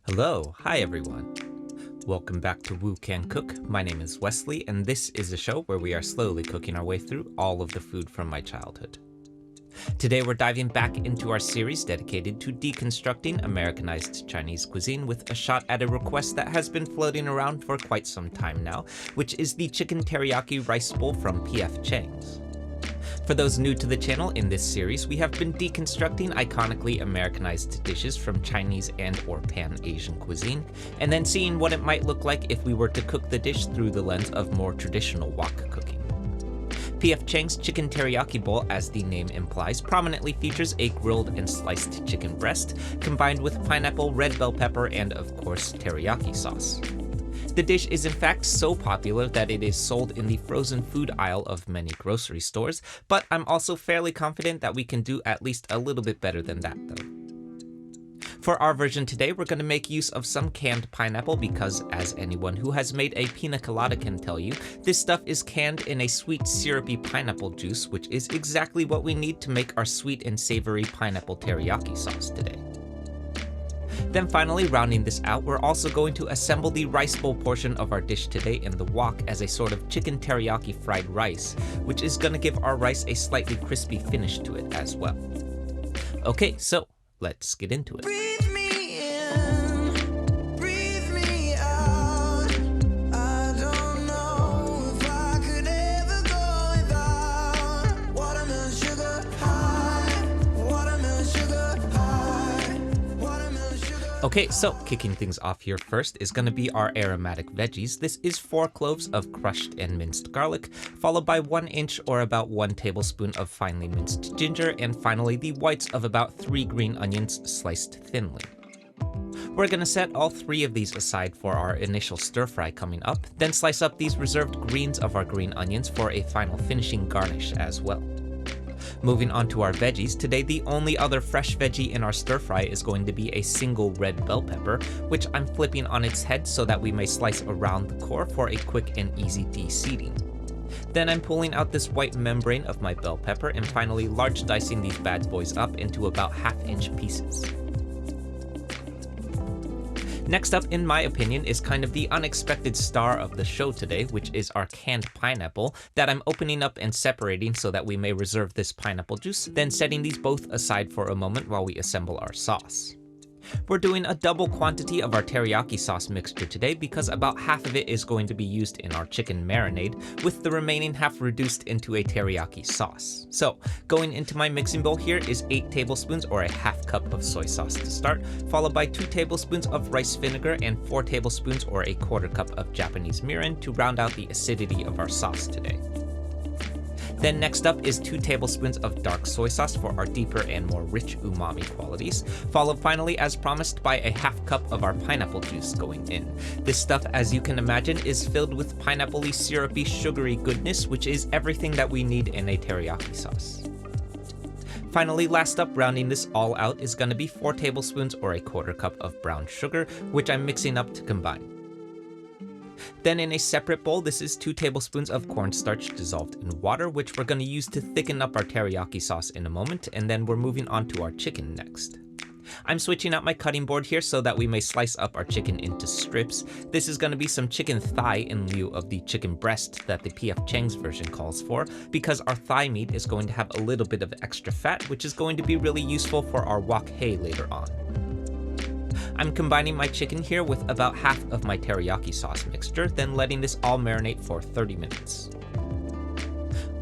Hi everyone. Welcome back to Woo Can Cook. My name is Wesley, and this is a show where we are slowly cooking our way through all of the food from my childhood. Today we're diving back into our series dedicated to deconstructing Americanized Chinese cuisine with a shot at a request that has been floating around for quite some time now, which is the chicken teriyaki rice bowl from PF Chang's. For those new to the channel, in this series, we have been deconstructing iconically Americanized dishes from Chinese and or Pan-Asian cuisine, and then seeing what it might look like if we were to cook the dish through the lens of more traditional wok cooking. PF Chang's chicken teriyaki bowl, as the name implies, prominently features a grilled and sliced chicken breast, combined with pineapple, red bell pepper, and of course, teriyaki sauce. The dish is in fact so popular that it is sold in the frozen food aisle of many grocery stores, but I'm also fairly confident that we can do at least a little bit better than that though. For our version today, we're going to make use of some canned pineapple because, as anyone who has made a pina colada can tell you, this stuff is canned in a sweet syrupy pineapple juice, which is exactly what we need to make our sweet and savory pineapple teriyaki sauce today. Then finally, rounding this out, we're also going to assemble the rice bowl portion of our dish today in the wok as a sort of chicken teriyaki fried rice, which is going to give our rice a slightly crispy finish to it as well. Okay, so let's get into it. Breathe me in, breathe me out. I don't know if I could ever go without watermelon sugar high, watermelon sugar high, watermelon sugar. Okay, so kicking things off here first is going to be our aromatic veggies. This is 4 cloves of crushed and minced garlic, followed by 1 inch or about 1 tablespoon of finely minced ginger, and finally the whites of about 3 green onions sliced thinly. We're going to set all 3 of these aside for our initial stir fry coming up, then slice up these reserved greens of our green onions for a final finishing garnish as well. Moving on to our veggies, today the only other fresh veggie in our stir fry is going to be a single red bell pepper, which I'm flipping on its head so that we may slice around the core for a quick and easy de-seeding. Then I'm pulling out this white membrane of my bell pepper and finally large dicing these bad boys up into about 1/2 inch pieces. Next up, in my opinion, is kind of the unexpected star of the show today, which is our canned pineapple that I'm opening up and separating so that we may reserve this pineapple juice, then setting these both aside for a moment while we assemble our sauce. We're doing a double quantity of our teriyaki sauce mixture today because about half of it is going to be used in our chicken marinade, with the remaining half reduced into a teriyaki sauce. So, going into my mixing bowl here is 8 tablespoons or a 1/2 cup of soy sauce to start, followed by 2 tablespoons of rice vinegar and 4 tablespoons or a 1/4 cup of Japanese mirin to round out the acidity of our sauce today. Then next up is 2 tablespoons of dark soy sauce for our deeper and more rich umami qualities, followed finally as promised by a 1/2 cup of our pineapple juice going in. This stuff, as you can imagine, is filled with pineapple-y, syrupy, sugary goodness, which is everything that we need in a teriyaki sauce. Finally, last up, rounding this all out, is going to be 4 tablespoons or a 1/4 cup of brown sugar, which I'm mixing up to combine. Then in a separate bowl, this is 2 tablespoons of cornstarch dissolved in water, which we're going to use to thicken up our teriyaki sauce in a moment, and then we're moving on to our chicken next. I'm switching out my cutting board here so that we may slice up our chicken into strips. This is going to be some chicken thigh in lieu of the chicken breast that the PF Chang's version calls for, because our thigh meat is going to have a little bit of extra fat, which is going to be really useful for our wok hei later on. I'm combining my chicken here with about half of my teriyaki sauce mixture, then letting this all marinate for 30 minutes.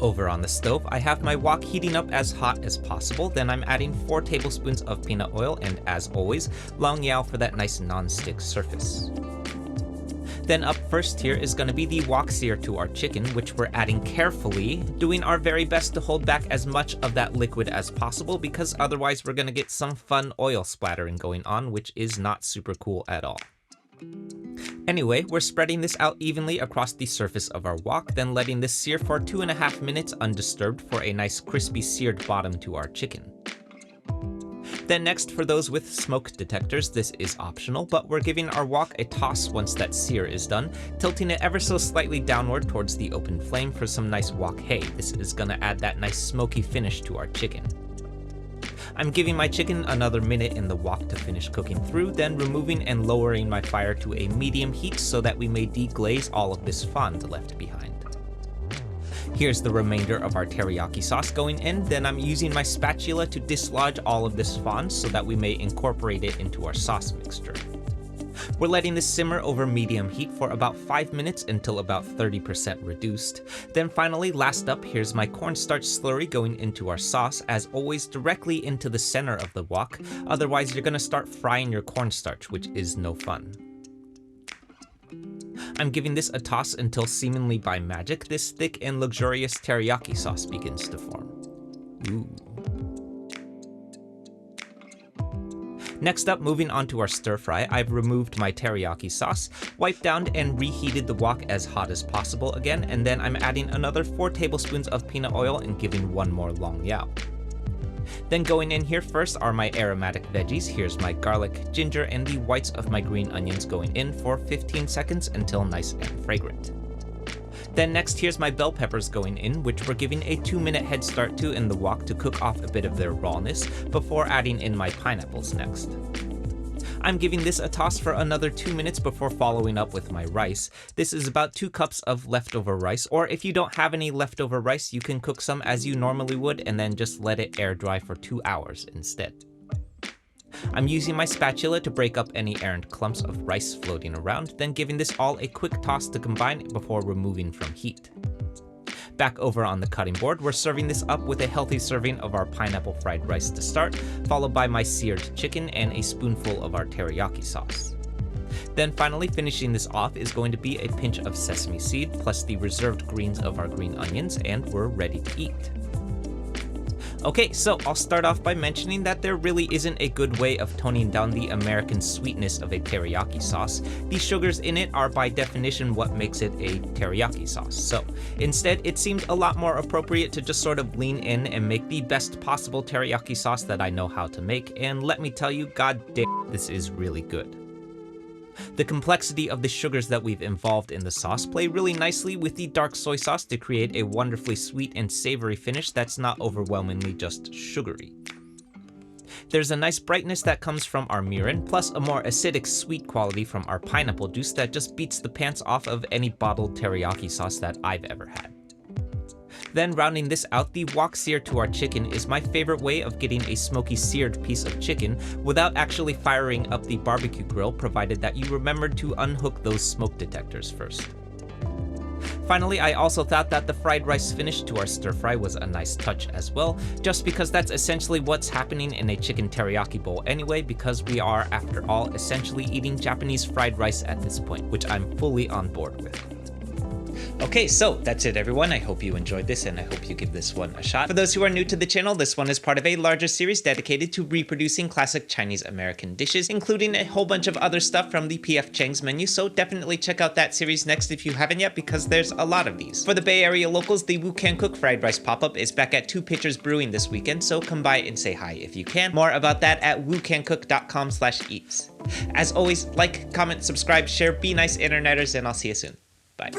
Over on the stove, I have my wok heating up as hot as possible, then I'm adding 4 tablespoons of peanut oil and, as always, long yao for that nice non-stick surface. Then up first here is going to be the wok sear to our chicken, which we're adding carefully, doing our very best to hold back as much of that liquid as possible, because otherwise we're going to get some fun oil splattering going on, which is not super cool at all. Anyway, we're spreading this out evenly across the surface of our wok, then letting this sear for 2.5 minutes undisturbed for a nice crispy seared bottom to our chicken. Then next, for those with smoke detectors, this is optional, but we're giving our wok a toss once that sear is done, tilting it ever so slightly downward towards the open flame for some nice wok hei. This is gonna add that nice smoky finish to our chicken. I'm giving my chicken another minute in the wok to finish cooking through, then removing and lowering my fire to a medium heat so that we may deglaze all of this fond left behind. Here's the remainder of our teriyaki sauce going in, then I'm using my spatula to dislodge all of this fond so that we may incorporate it into our sauce mixture. We're letting this simmer over medium heat for about 5 minutes until about 30% reduced. Then finally, last up, here's my cornstarch slurry going into our sauce, as always directly into the center of the wok, otherwise you're gonna start frying your cornstarch, which is no fun. I'm giving this a toss until seemingly by magic, this thick and luxurious teriyaki sauce begins to form. Ooh. Next up, moving on to our stir fry, I've removed my teriyaki sauce, wiped down and reheated the wok as hot as possible again, and then I'm adding another 4 tablespoons of peanut oil and giving one more long yao. Then going in here first are my aromatic veggies. Here's my garlic, ginger, and the whites of my green onions going in for 15 seconds until nice and fragrant. Then next, here's my bell peppers going in, which we're giving a 2-minute head start to in the wok to cook off a bit of their rawness before adding in my pineapples next. I'm giving this a toss for another 2 minutes before following up with my rice. This is about 2 cups of leftover rice, or if you don't have any leftover rice, you can cook some as you normally would and then just let it air dry for 2 hours instead. I'm using my spatula to break up any errant clumps of rice floating around, then giving this all a quick toss to combine before removing from heat. Back over on the cutting board, we're serving this up with a healthy serving of our pineapple fried rice to start, followed by my seared chicken and a spoonful of our teriyaki sauce. Then finally finishing this off is going to be a pinch of sesame seed plus the reserved greens of our green onions, and we're ready to eat. Okay, so I'll start off by mentioning that there really isn't a good way of toning down the American sweetness of a teriyaki sauce. The sugars in it are by definition what makes it a teriyaki sauce. So instead, it seemed a lot more appropriate to just sort of lean in and make the best possible teriyaki sauce that I know how to make, and let me tell you, god damn, this is really good. The complexity of the sugars that we've involved in the sauce play really nicely with the dark soy sauce to create a wonderfully sweet and savory finish that's not overwhelmingly just sugary. There's a nice brightness that comes from our mirin, plus a more acidic sweet quality from our pineapple juice that just beats the pants off of any bottled teriyaki sauce that I've ever had. Then rounding this out, the wok sear to our chicken is my favorite way of getting a smoky seared piece of chicken without actually firing up the barbecue grill, provided that you remembered to unhook those smoke detectors first. Finally, I also thought that the fried rice finish to our stir fry was a nice touch as well, just because that's essentially what's happening in a chicken teriyaki bowl anyway, because we are, after all, essentially eating Japanese fried rice at this point, which I'm fully on board with. Okay, so that's it everyone. I hope you enjoyed this and I hope you give this one a shot. For those who are new to the channel, this one is part of a larger series dedicated to reproducing classic Chinese American dishes, including a whole bunch of other stuff from the PF Chang's menu, so definitely check out that series next if you haven't yet, because there's a lot of these. For the Bay Area locals, the Wu Can Cook Fried Rice pop-up is back at 2 Pitchers Brewing this weekend, so come by and say hi if you can. More about that at wucancook.com/eats. As always, like, comment, subscribe, share, be nice interneters, and I'll see you soon. Bye.